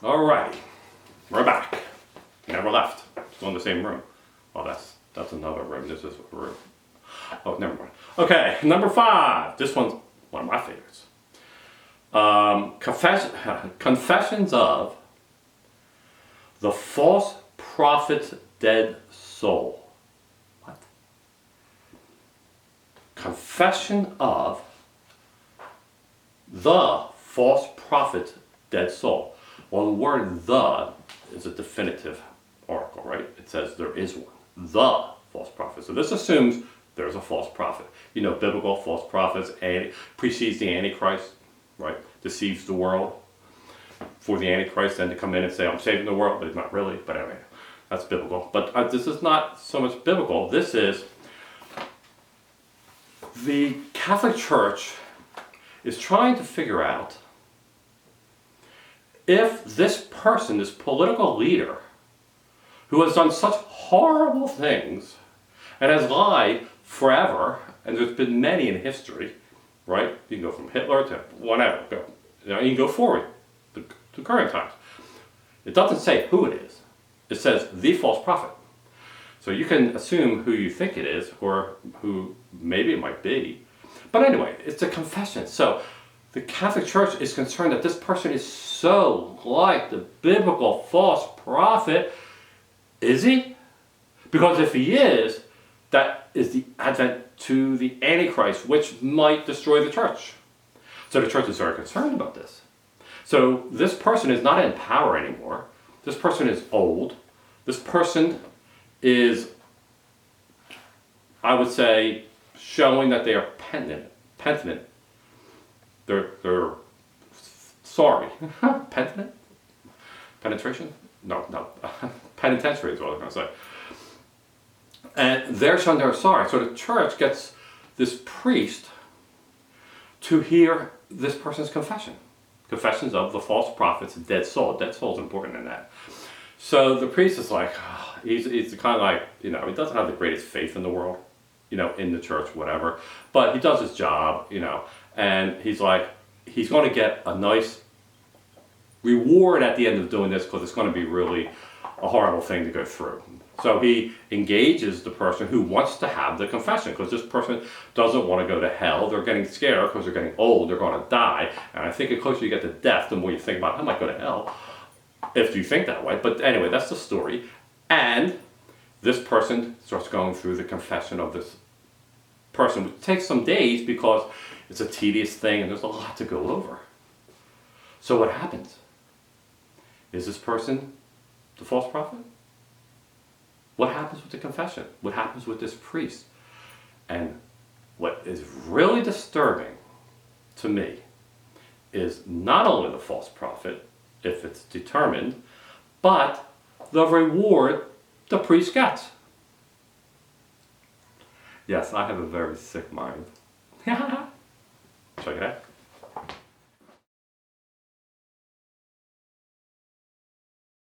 Alrighty, we're back. Never left. Still in the same room. Well, that's another room. This is a room. Oh, never mind. Okay, number 5. This one's one of my favorites. Confessions of the false prophet's dead soul. What? Confession of the false prophet's dead soul. Well, the word "the" is a definitive article, right? It says there is one. The false prophet. So this assumes there's a false prophet. You know, biblical false prophets precedes the Antichrist, right? Deceives the world for the Antichrist then to come in and say, I'm saving the world, but he's not really. But anyway, that's biblical. But this is not so much biblical. This is the Catholic Church is trying to figure out if this person, this political leader, who has done such horrible things and has lied forever, and there's been many in history, right? You can go from Hitler to whatever. You can go forward to current times. It doesn't say who it is. It says the false prophet. So you can assume who you think it is, or who maybe it might be. But anyway, it's a confession. So the Catholic Church is concerned that this person is so like the biblical false prophet. Is he? Because if he is, that is the advent to the Antichrist, which might destroy the church. So the church is very concerned about this. So this person is not in power anymore. This person is old. This person is, I would say, showing that they are penitent. They're sorry. Penitent? Penetration? No. Penitentiary is what I was going to say. And they're showing they're sorry. So the church gets this priest to hear this person's confession. Confessions of the false prophet's dead soul. Dead soul is important in that. So the priest is like, he's kind of like, he doesn't have the greatest faith in the world, in the church, whatever. But he does his job, and he's like, he's going to get a nice reward at the end of doing this because it's going to be really a horrible thing to go through. So he engages the person who wants to have the confession, because this person doesn't want to go to hell. They're getting scared because they're getting old. They're going to die. And I think the closer you get to death, the more you think about, I might go to hell, if you think that way. But anyway, that's the story. And this person starts going through the confession of this person, which takes some days because it's a tedious thing and there's a lot to go over. So what happens? Is this person the false prophet? What happens with the confession? What happens with this priest? And what is really disturbing to me is not only the false prophet, if it's determined, but the reward the priest gets. Yes, I have a very sick mind. Check it out.